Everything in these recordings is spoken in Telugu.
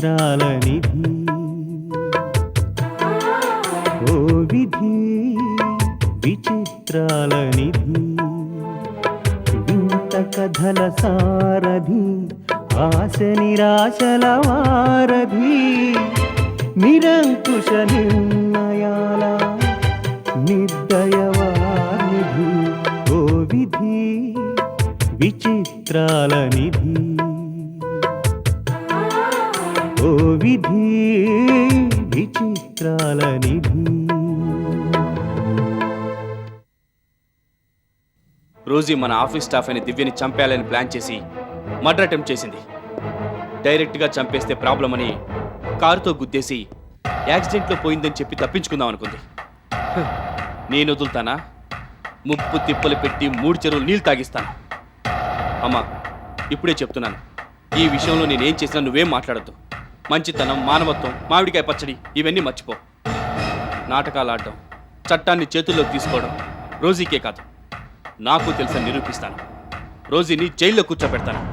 విచిత్రాల నిధి ఓ విధి విచిత్రాల నిధి వింత కథల సారథి ఆశ నిరాశల వారధి నిరంకుశ నిర్ణయాల నిర్దయవానిధి ఓ విధి విచిత్రాల నిధి ఓ విధి విచిత్రాల నిధి. రోజీ మన ఆఫీస్ స్టాఫ్ అయిన దివ్యని చంపేయాలని ప్లాన్ చేసి మర్డర్ అటెంప్ట్ చేసింది. డైరెక్ట్గా చంపేస్తే ప్రాబ్లం అని కారుతో గుద్దేసి యాక్సిడెంట్లో పోయిందని చెప్పి తప్పించుకుందాం అనుకుంది. నేను వదులుతానా? ముప్పు తిప్పలు పెట్టి 3 చెరువులు నీళ్ళు తాగిస్తాను. అమ్మా, ఇప్పుడే చెప్తున్నాను, ఈ విషయంలో నేనేం చేసినా నువ్వేం మాట్లాడద్దు. మంచితనం, మానవత్వం, మామిడికాయ పచ్చడి ఇవన్నీ మర్చిపో. నాటకాలు ఆడడం, చట్టాన్ని చేతుల్లోకి తీసుకోవడం రోజీకే కాదు, నాకు తెలుసని నిరూపిస్తాను. రోజీని జైల్లో కూర్చోబెడతాను.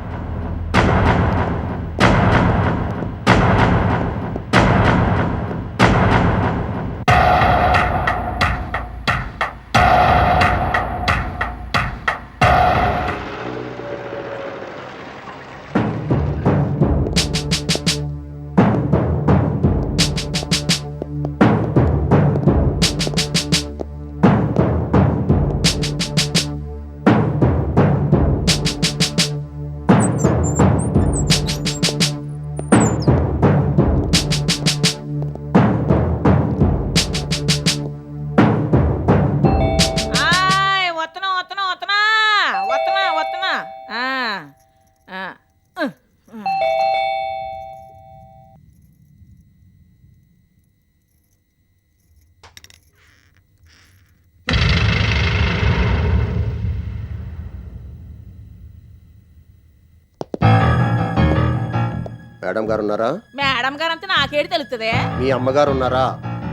మేడం గారు ఉన్నారా? మేడం గారు అంతా నాకేడు తెలుస్తుంది. మీ అమ్మగారు ఉన్నారా?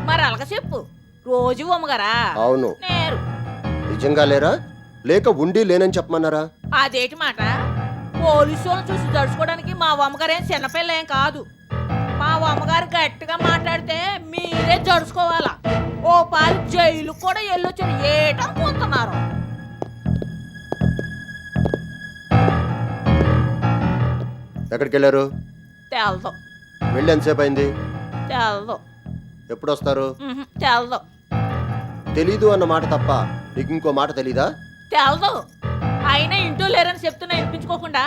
మరి అలాగ చెప్పు. రోజు అమ్మగారా? అవును. నేరు. నిజంగా లేరా లేక ఉండి లేనని చెప్పమన్నారా? అదేటి మాట? పోలీసు వాళ్ళని చూసి తడుచుకోవడానికి మా అమ్మగారేం చిన్నపిల్ల ఏం కాదు. మా అమ్మగారు గట్టిగా మాట్లాడితే మీరే జడుచుకోవాలా. ఓ పాలు జైలు కూడా వెళ్ళొచ్చారు. ఏటనుకుంటున్నారు? ఎక్కడికి వెళ్ళారు? తెలదు. వెళ్ళి ఎంతసేపు అయింది? తెలదు. ఎప్పుడు వస్తారు? తెలదు. తెలీదు అన్న మాట తప్ప నీకు ఇంకో మాట తెలీదా? తెలదు. అయినా ఇంటూ లేరని చెప్తున్నా వినిపించుకోకుండా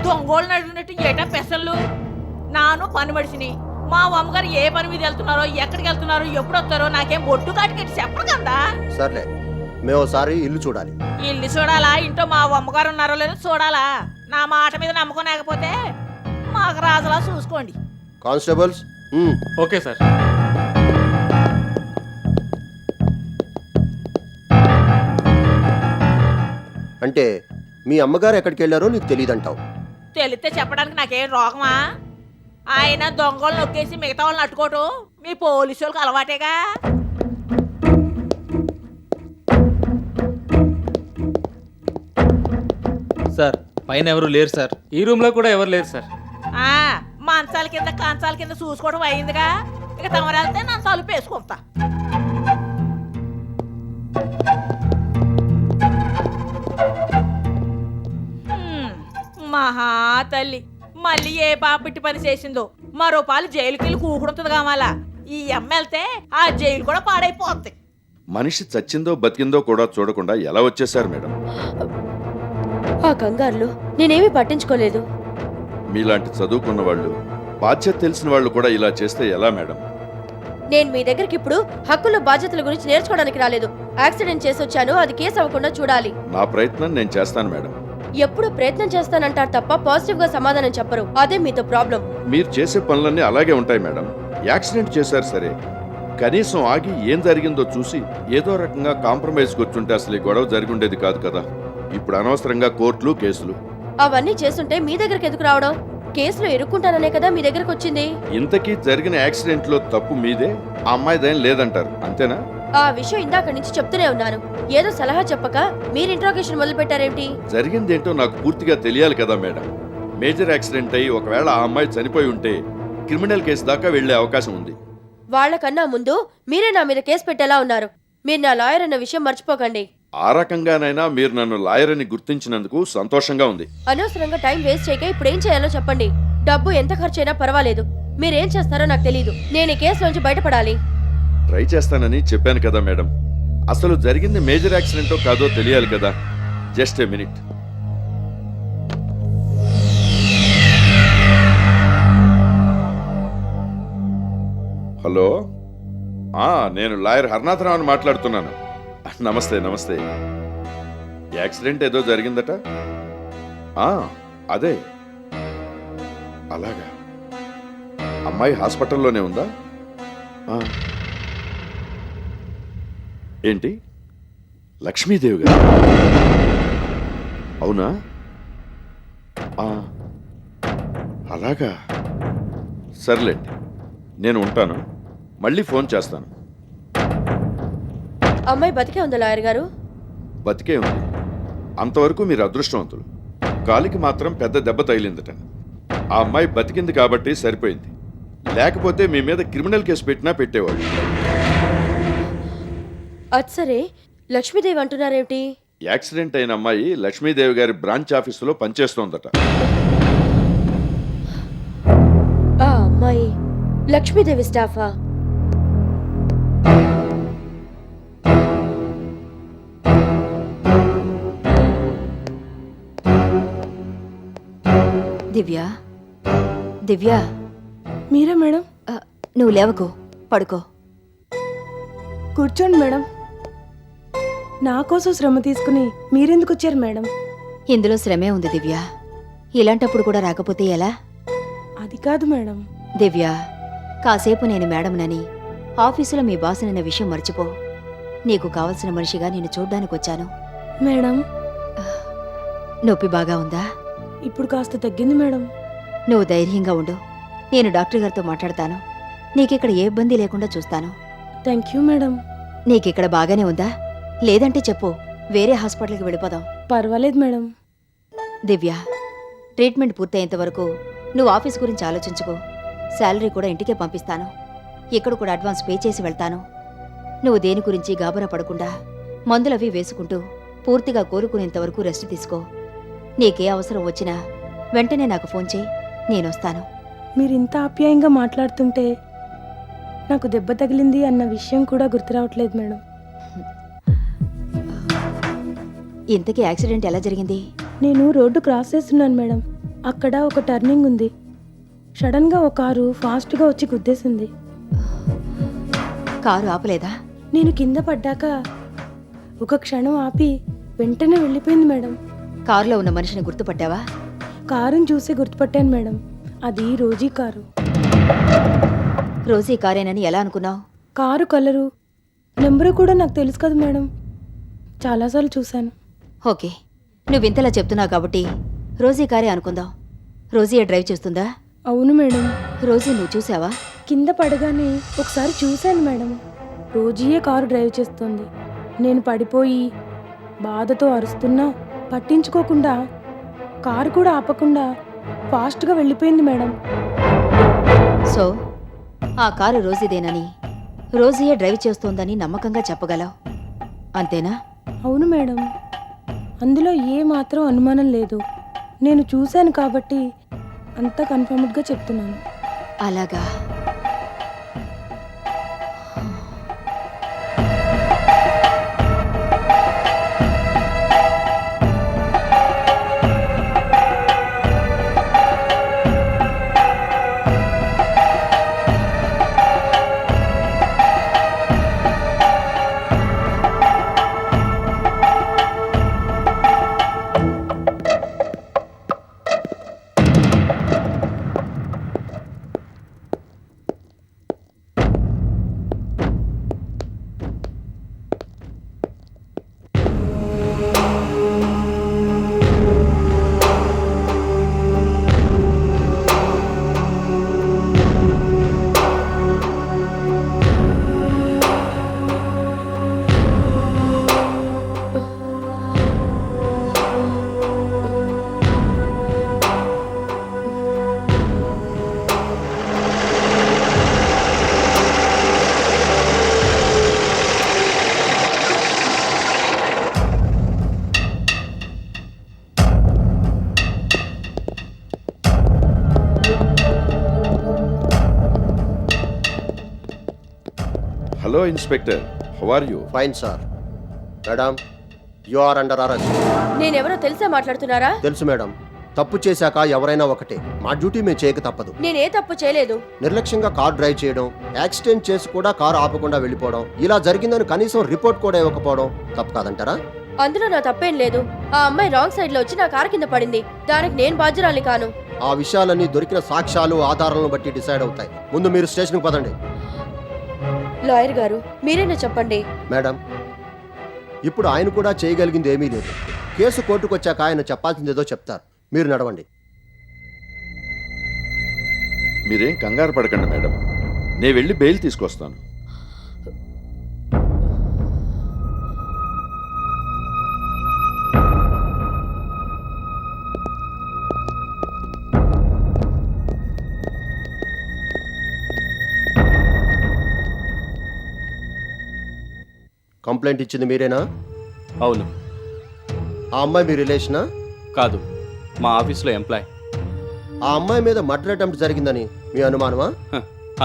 దొంగోళ్ళు అడిగినట్టు ఏటా పెసళ్ళు. నాను పని మడిసిని. మా అమ్మగారు ఏ పని మీద వెళ్తున్నారో, ఎక్కడికి వెళ్తున్నారో, ఎప్పుడు వస్తారో నాకేం బొట్టు కాటికెట్టి చెప్పరు కదా. సర్లే, మేము ఒకసారి ఇల్లు చూడాలి. ఇల్లు చూడాలా? ఇంట్లో మా అమ్మగారు ఉన్నారో లేదో చూడాలా? నా మాట మీద నమ్మకం లేకపోతే మాకు రాజులా చూసుకోండి. కానిస్టేబుల్స్. Okay sir. అంటే మీ అమ్మగారు ఎక్కడికి వెళ్ళారో నీకు తెలియదంటావు? తెలిస్తే చెప్పడానికి నాకేం రోగమా? ఆయన దొంగలు నొక్కేసి మిగతా వాళ్ళని అట్టుకోవటం మీ పోలీసు వాళ్ళకి అలవాటేగా. సార్, పైన ఎవరు లేరు సార్. ఈ రూమ్ లో కూడా ఎవరు లేరు సార్. మంచాల కింద కంచాల కింద చూసుకోవడం అయిందిగా. ఇక తమరెళ్తే నన్ను తలుపు వేసుకుంటా. మహా తల్లి మళ్ళీ ఏ పాపిట్టి పని చేసిందో. మరో పాలు జైలుకి వెళ్ళి కూకుంటుంది కావాలా. ఈ వెళ్తే ఆ జైలు కూడా పాడైపోద్ది. మనిషి చచ్చిందో బతికిందో కూడా చూడకుండా ఎలా వచ్చేసారు మేడం? ఆ కంగారులో నేనేమీ పట్టించుకోలేదు. మీలాంటి చదువుకున్న వాళ్ళు, బాధ్యత తెలిసిన వాళ్ళు కూడా ఇలా చేస్తే ఎలా మేడం? నేను మీ దగ్గరికి ఇప్పుడు హక్కులు బాధ్యతల గురించి నేర్చుకోవడానికి రాలేదు. యాక్సిడెంట్ చేసి వచ్చాను. అది కేసు అవ్వకుండా చూడాలి. నా ప్రయత్నం నేను చేస్తాను మేడం. ఎప్పుడు ప్రయత్నం చేస్తానంటారు తప్ప పాజిటివ్ గా సమాధానం చెప్పరు. అదే మీతో ప్రాబ్లం. మీరు చేసే పనులన్నీ అలాగే ఉంటాయి మేడం. యాక్సిడెంట్ చేశారు సరే, కనీసం ఆగి ఏం జరిగిందో చూసి ఏదో రకంగా కాంప్రమైజ్కి వచ్చుంటే అసలు ఈ గొడవ జరిగి ఉండేది కాదు కదా. ఇప్పుడు అనవసరంగా కోర్టులు, కేసులు. అవన్నీ చేస్తుంటే మీ దగ్గరికి ఎందుకు రావడం? కేసులో ఇరుక్కుంటాననే కదా మీ దగ్గరకు వచ్చింది. ఇంతకీ జరిగిన యాక్సిడెంట్ లో తప్పు మీదే, ఆ అమ్మాయిదేం లేదంటారు, అంతేనా? ఆ విషయం ఇందాక నుంచి చెప్తూనే ఉన్నాను. ఏదో సలహా చెప్పక మీరు ఇంట్రోగేషన్ మొదలు పెట్టారేమిటి? జరిగిందేంటో నాకు పూర్తిగా తెలియాలి కదా మేడం. మేజర్ యాక్సిడెంట్ అయ్యి ఒకవేళ ఆ అమ్మాయి చనిపోయి ఉంటే క్రిమినల్ కేసు దాకా వెళ్లే అవకాశం ఉంది. వాళ్ళకన్నా ముందు మీరే నా మీద కేసు పెట్టేలా ఉన్నారు. మీరు నా లాయర్ అన్న విషయం మర్చిపోకండి. ఆ రకంగానైనా మీరు నన్ను లాయర్ అని గుర్తించినందుకు సంతోషంగా ఉంది. అనవసరంగా టైం వేస్ట్ చేయక ఇప్పుడు ఏం చేయాలో చెప్పండి. డబ్బు ఎంత ఖర్చైనా పర్వాలేదు. మీరేం చేస్తారో నాకు తెలీదు. నేను ఈ కేసులోంచి బయటపడాలి. ట్రై చేస్తానని చెప్పాను కదా మేడం. అసలు జరిగింది మేజర్ యాక్సిడెంటో కాదో తెలియాలి కదా. Just a minute. హలో, నేను లాయర్ హర్నాథరావుని మాట్లాడుతున్నాను. నమస్తే నమస్తే. యాక్సిడెంట్ ఏదో జరిగిందట. అదే, అలాగా. అమ్మాయి హాస్పిటల్లోనే ఉందా? ఏంటి, లక్ష్మీదేవి గారు? అవునా? అలాగా, సర్లేండి, నేను ఉంటాను. మళ్ళీ ఫోన్ చేస్తాను. అమ్మాయి బతికే ఉందా లాయర్ గారు? బతికే ఉంది. అంతవరకు మీరు అదృష్టవంతులు. కాలికి మాత్రం పెద్ద దెబ్బ తగిలిందట. ఆ అమ్మాయి బతికింది కాబట్టి సరిపోయింది. లేకపోతే మీ మీద క్రిమినల్ కేసు పెట్టినా పెట్టేవాళ్ళు. అది సరే, లక్ష్మీదేవి అంటున్నారేమిటి? యాక్సిడెంట్ అయిన అమ్మాయి లక్ష్మీదేవి గారి బ్రాంచ్ ఆఫీసులో పనిచేస్తోందట. ఆ అమ్మాయి లక్ష్మీదేవి స్టాఫా? దివ్య, దివ్య, మీరా మేడం? నువ్వు లేవకు, పడుకో. కూర్చోండి మేడం. నా కోసం శ్రమ తీసుకుని మీరెందుకు వచ్చారు మేడం? ఇందులో శ్రమే ఉంది దివ్య. ఇలాంటప్పుడు కూడా రాకపోతే ఎలా? అది కాదు మేడం. దివ్య, కాసేపు నేను మేడంనని, ఆఫీసులో మీ బాసునన్న విషయం మర్చిపో. నీకు కావలసిన మనిషిగా నేను చూడ్డానికి వచ్చాను. మేడం, నొప్పి బాగా ఉందా? ఇప్పుడు కాస్త తగ్గింది మేడం. నువ్వు ధైర్యంగా ఉండు. నేను డాక్టర్ గారితో మాట్లాడతాను. నీకిక్కడ ఏ ఇబ్బంది లేకుండా చూస్తాను. Thank you madam. నీకిక్కడ బాగానే ఉందా? లేదంటే చెప్పు, వేరే హాస్పిటల్కి వెళ్ళిపోదాం. పర్వాలేదు మేడం. దివ్య, ట్రీట్మెంట్ పూర్తయ్యేంత వరకు నువ్వు ఆఫీస్ గురించి ఆలోచించుకో. శాలరీ కూడా ఇంటికే పంపిస్తాను. ఇక్కడ కూడా అడ్వాన్స్ పే చేసి వెళ్తాను. నువ్వు దేని గురించి గాబరా పడకుండా మందులవి వేసుకుంటూ పూర్తిగా కోలుకునేంత వరకు రెస్ట్ తీసుకో. నీకే అవసరం వచ్చినా వెంటనే నాకు ఫోన్ చేయి, నేనొస్తాను. మీరు ఇంత ఆప్యాయంగా మాట్లాడుతుంటే నాకు దెబ్బ తగిలింది అన్న విషయం కూడా గుర్తు రావట్లేదు మేడం. ఇంతకీ యాక్సిడెంట్ ఎలా జరిగింది? నేను రోడ్డు క్రాస్ చేస్తున్నాను మేడం. అక్కడ ఒక టర్నింగ్ ఉంది. సడన్గా ఒక కారు ఫాస్ట్గా వచ్చి గుద్దేసింది. కారు ఆపలేదా? నేను కింద పడ్డాక ఒక క్షణం ఆపి వెంటనే వెళ్ళిపోయింది మేడం. కారులో ఉన్న మనిషిని గుర్తుపట్టావా? కారుని చూసి గుర్తుపట్టాను మేడం. అది రోజీ కారు. రోజీ కారేనని ఎలా అనుకున్నావు? కారు కలరు, నెంబరు కూడా నాకు తెలుసు కదా మేడం. చాలాసార్లు చూశాను. ఓకే, నువ్వు ఇంతలా చెప్తున్నావు కాబట్టి రోజీ కారే అనుకుందాం. రోజీ డ్రైవ్ చేస్తుందా? అవును మేడం. రోజీ నువ్వు చూసావా? కింద పడగానే ఒకసారి చూశాను మేడం. రోజీయే కారు డ్రైవ్ చేస్తుంది. నేను పడిపోయి బాధతో అరుస్తున్నా పట్టించుకోకుండా కారు కూడా ఆపకుండా ఫాస్ట్గా వెళ్ళిపోయింది మేడం. సో ఆ కారు రోజీదేనని, రోజీయే డ్రైవ్ చేస్తోందని నమ్మకంగా చెప్పగలవు, అంతేనా? అవును మేడం. అందులో ఏ మాత్రం అనుమానం లేదు. నేను చూశాను కాబట్టి అంత కన్ఫర్మ్డ్గా చెప్తున్నాను. అలాగా. Hello inspector, how are you? Fine sir. Madam, you are under arrest. నేనెవరో తెలిసే మాట్లాడుతున్నారా? తెలుసు మేడం. తప్పు చేశాక ఎవరైనా ఒకటే. మా డ్యూటీ మేము చేయక తప్పదు. నేనే తప్పు చేయలేదు. నిర్లక్ష్యంగా కార్ డ్రైవ్ చేయడం, యాక్సిడెంట్ చేసి కూడా కారు ఆపకుండా వెళ్ళిపోవడం, ఇలా జరిగిందని కనీసం రిపోర్ట్ కూడా ఇవ్వకపోవడం తప్పు కాదంటారా? అందులో నా తప్పేం లేదు. ఆ అమ్మాయి రాంగ్ సైడ్ లో వచ్చి నా కారు కింద పడింది. దానికి నేను బాధ్యురాలి కాను. ఆ విషయాలన్నీ దొరికిన సాక్ష్యాలు ఆధారాలను బట్టి డిసైడ్ అవుతాయి. ముందు మీరు స్టేషన్కి పదండి. లాయర్ గారు, మీరేనా చెప్పండి. మేడం, ఇప్పుడు ఆయన కూడా చేయగలిగింది ఏమీ లేదు. కేసు కోర్టుకు వచ్చాక ఆయన చెప్పాల్సిందేదో చెప్తారు. మీరు నడవండి. మీరేం కంగారు పడకండి మేడం, నేను వెళ్ళి బెయిల్ తీసుకొస్తాను. కంప్లైంట్ ఇచ్చింది మీరేనా? అవును. ఆ అమ్మాయి మీ రిలేషనా? కాదు, మా ఆఫీస్లో ఎంప్లాయ్. ఆ అమ్మాయి మీద మర్డర్ అటెంప్ట్ జరిగిందని మీ అనుమానమా?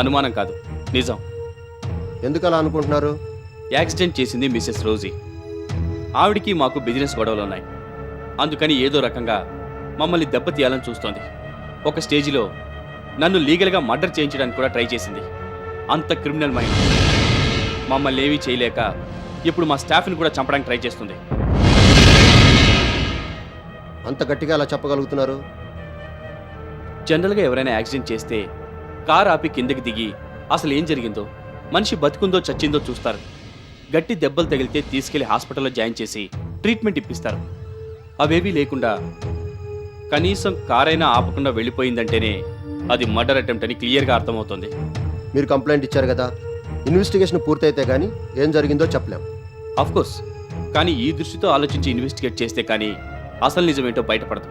అనుమానం కాదు, నిజం. ఎందుకు అలా అనుకుంటున్నారు? యాక్సిడెంట్ చేసింది మిసెస్ రోజీ. ఆవిడికి మాకు బిజినెస్ గొడవలు ఉన్నాయి. అందుకని ఏదో రకంగా మమ్మల్ని దెబ్బతీయాలని చూస్తోంది. ఒక స్టేజిలో నన్ను లీగల్గా మర్డర్ చేయించడానికి కూడా ట్రై చేసింది. అంత క్రిమినల్ మైండ్. మమ్మల్ని ఏమీ చేయలేక ఇప్పుడు మా స్టాఫ్ని కూడా చంపడానికి ట్రై చేస్తుంది. అంత గట్టిగా అలా చెప్పగలుగుతున్నారు? జనరల్గా ఎవరైనా యాక్సిడెంట్ చేస్తే కారు ఆపి కిందకి దిగి అసలు ఏం జరిగిందో, మనిషి బతుకుందో చచ్చిందో చూస్తారు. గట్టి దెబ్బలు తగిలితే తీసుకెళ్లి హాస్పిటల్లో జాయిన్ చేసి ట్రీట్మెంట్ ఇప్పిస్తారు. అవేవీ లేకుండా కనీసం కారైనా ఆపకుండా వెళ్ళిపోయిందంటేనే అది మర్డర్ అటెంప్ట్ అని క్లియర్గా అర్థమవుతుంది. మీరు కంప్లైంట్ ఇచ్చారు కదా, ఇన్వెస్టిగేషన్ పూర్తయితే కానీ ఏం జరిగిందో చెప్పలేం. కోర్స్, కానీ ఈ దృష్టితో ఆలోచించి ఇన్వెస్టిగేట్ చేస్తే కానీ అసలు నిజమేంటో బయటపడదు.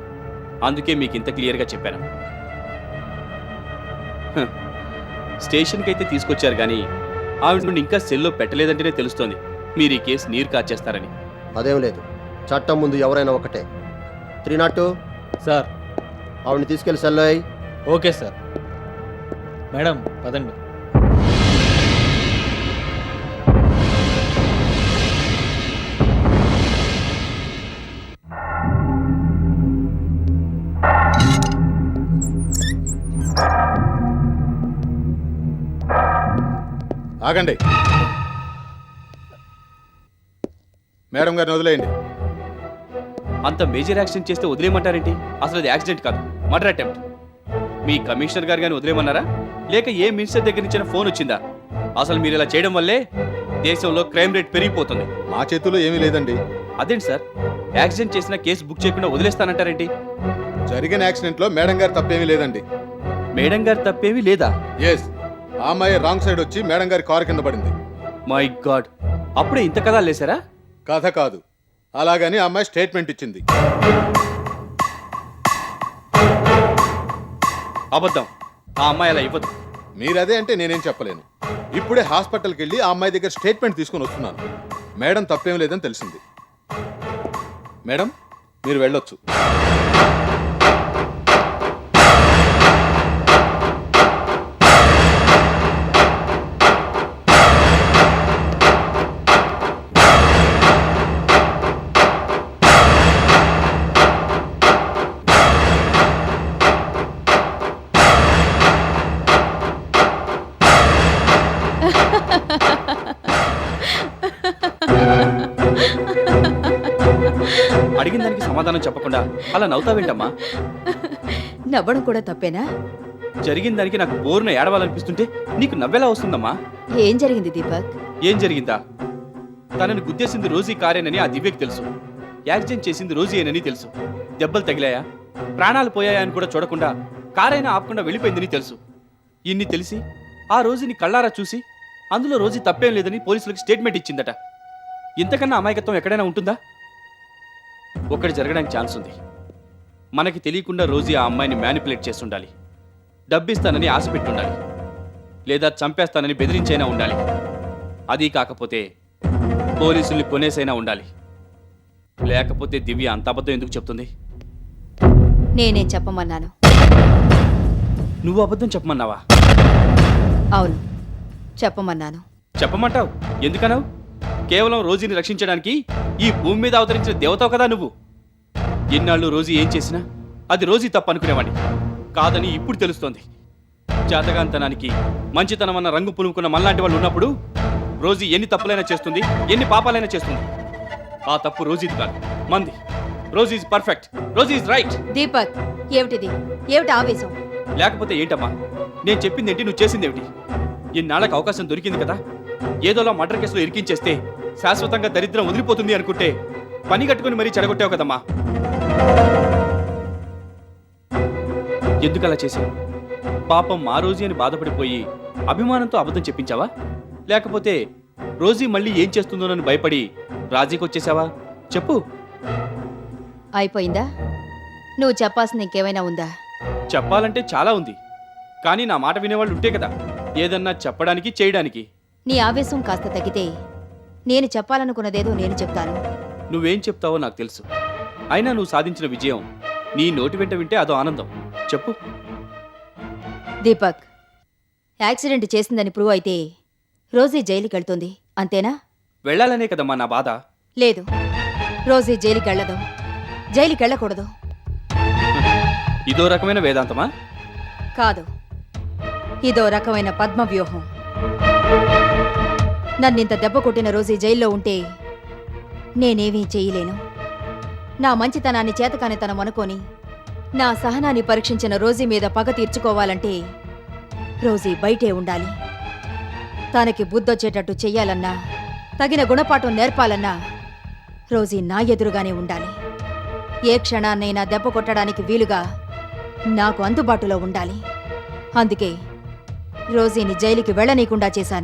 అందుకే మీకు ఇంత క్లియర్గా చెప్పాను. స్టేషన్కి అయితే తీసుకొచ్చారు కానీ ఆవిడ నుండి ఇంకా సెల్లో పెట్టలేదంటేనే తెలుస్తోంది మీరు ఈ కేసు నీరు కాచేస్తారని. అదేం లేదు, చట్టం ముందు ఎవరైనా ఒకటే. 302 సార్. ఆవిడని తీసుకెళ్లి సెల్లో అయ్యి. Okay sir. మేడం పదండి. ఆగండి. మేడం గారిని వదిలేయండి. అంత మేజర్ యాక్సిడెంట్ చేస్తే వదిలేయమంటారేంటి? అసలు అది యాక్సిడెంట్ కాదు, మర్డర్ అటెంప్ట్. మీ కమిషనర్ గారు కానీ వదిలేయమన్నారా, లేక ఏ మినిస్టర్ దగ్గర నుంచి ఫోన్ వచ్చిందా? అసలు మీరు ఇలా చేయడం వల్లే దేశంలో క్రైమ్ రేట్ పెరిగిపోతుంది. మా చేతుల్లో ఏమీ లేదండి. అదేంటి సార్, యాక్సిడెంట్ చేసిన కేసు బుక్ చేయకుండా వదిలేస్తానంటారేంటి? జరిగిన యాక్సిడెంట్లో మేడం గారు తప్పేమీ లేదండి. మేడం గారు తప్పేమీ లేదా? ఎస్, ఆ అమ్మాయి రాంగ్ సైడ్ వచ్చి మేడం గారి కారు కింద పడింది. మై గాడ్, అప్పుడే ఇంత కథ లేసారా? కథ కాదు, అలాగని ఆ అమ్మాయి స్టేట్మెంట్ ఇచ్చింది. అబద్ధం, ఆ అమ్మాయి అలా ఇవ్వదు. మీరదే అంటే నేనేం చెప్పలేను. ఇప్పుడే హాస్పిటల్కి వెళ్ళి ఆ అమ్మాయి దగ్గర స్టేట్మెంట్ తీసుకుని వస్తున్నాను. మేడం తప్పేం లేదని తెలిసింది. మేడం, మీరు వెళ్ళొచ్చు. అడిగిన దానికి సమాధానం చెప్పకుండా అలా నవ్వుతావేంటమ్మా? నవ్వడం కూడా తప్పేనా? జరిగిన దానికి నాకు బోరున ఏడవాలనిపిస్తుంటే నీకు నవ్వెలా వస్తుందమ్మా? ఏం జరిగింది దీపక్? ఏం జరిగిందా? తనని గుద్దేసింది రోజీ కారేనని ఆ దివ్యకి తెలుసు. యాక్సిడెంట్ చేసింది రోజీయేనని తెలుసు. దెబ్బలు తగిలాయా, ప్రాణాలు పోయాయా అని కూడా చూడకుండా కారైనా ఆపకుండా వెళ్ళిపోయిందని తెలుసు. ఇన్ని తెలిసి ఆ రోజుని కళ్ళారా చూసి అందులో రోజీ తప్పేం లేదని పోలీసులకు స్టేట్మెంట్ ఇచ్చిందట. ఇంతకన్నా అమాయకత్వం ఎక్కడైనా ఉంటుందా? ఒకటి జరగడానికి ఛాన్స్ ఉంది. మనకి తెలియకుండా రోజీ ఆ అమ్మాయిని మ్యానిపులేట్ చేస్తుండాలి. డబ్బిస్తానని ఆశ పెట్టుండాలి, లేదా చంపేస్తానని బెదిరించైనా ఉండాలి. అది కాకపోతే పోలీసుల్ని కొనేసైనా ఉండాలి. లేకపోతే దివ్య అంత అబద్ధం ఎందుకు చెప్తుంది? నేనేం చెప్పమన్నాను? నువ్వు అబద్ధం చెప్పమన్నావా? అవును, చెప్పమన్నాను. చెప్పమంటావు ఎందుకన్నావు? కేవలం రోజీని రక్షించడానికి ఈ భూమి మీద అవతరించిన దేవతావు కదా నువ్వు. ఎన్నాళ్ళు రోజీ ఏం చేసినా అది రోజీ తప్పు అనుకునేవాడిని కాదని ఇప్పుడు తెలుస్తోంది. జాతకాంతనానికి మంచితనం అన్న రంగు పులుముకున్న మనలాంటి వాళ్ళు ఉన్నప్పుడు రోజీ ఎన్ని తప్పులైనా చేస్తుంది, ఎన్ని పాపాలైనా చేస్తుంది. ఆ తప్పు రోజీది కాదు, మంది. Rosie is perfect, Rosie is right. Deepak, ఏమిటిది? ఏమిటి ఆవేశం? లేకపోతే ఏంటమ్మా? నేను చెప్పింది ఏంటి, నువ్వు చేసింది ఏమిటి? ఇన్నాళ్ళకి అవకాశం దొరికింది కదా, ఏదోలా మర్డర్ కేసులో ఇరికించేస్తే శాశ్వతంగా దరిద్రం వదిలిపోతుంది అనుకుంటే పని కట్టుకుని మరీ చెడగొట్టావు కదమ్మా. ఎందుకలా చేశావు? పాపం మా రోజీ అని బాధపడిపోయి అభిమానంతో అబద్ధం చెప్పించావా? లేకపోతే రోజీ మళ్ళీ ఏం చేస్తుందోనని భయపడి రాజీకి వచ్చేసావా? చెప్పు. అయిపోయిందా? నువ్వు చెప్పాల్సింది ఇంకేమైనా ఉందా? చెప్పాలంటే చాలా ఉంది, కానీ నా మాట వినేవాళ్ళు ఉంటే కదా ఏదన్నా చెప్పడానికి చేయడానికి. నీ ఆవేశం కాస్త తగ్గితే నేను చెప్పాలనుకున్నదేదో నేను చెప్తాను. నువ్వేం చెప్తావో నాకు తెలుసు. అయినా నువ్వు సాధించిన విజయం నీ నోటి వెంట వింటే అదో ఆనందం. చెప్పు. దీపక్, యాక్సిడెంట్ చేసిందని ప్రూవ్ అయితే రోజీ జైలుకి వెళ్తుంది, అంతేనా? వెళ్ళాలనే కదమ్మా నా బాధ. లేదు, రోజీ జైలుకి వెళ్ళదు, జైలుకి వెళ్ళకూడదు. ఇదో రకమైన వేదాంతమా? కాదు, ఇదో రకమైన పద్మ వ్యూహం. నన్నింత దెబ్బ కొట్టిన రోజీ జైల్లో ఉంటే నేనేమీ చేయలేను. నా మంచితనాన్ని చేతకానితనం అనుకొని నా సహనాన్ని పరీక్షించిన రోజీ మీద పగ తీర్చుకోవాలంటే రోజీ బయటే ఉండాలి. తనకి బుద్ధొచ్చేటట్టు చెయ్యాలన్నా, తగిన గుణపాఠం నేర్పాలన్నా రోజీ నా ఎదురుగానే ఉండాలి. ఏ క్షణాన్నైనా దెబ్బ కొట్టడానికి వీలుగా నాకు అందుబాటులో ఉండాలి. అందుకే రోజీని జైలుకి వెళ్ళనీయకుండా చేశాను.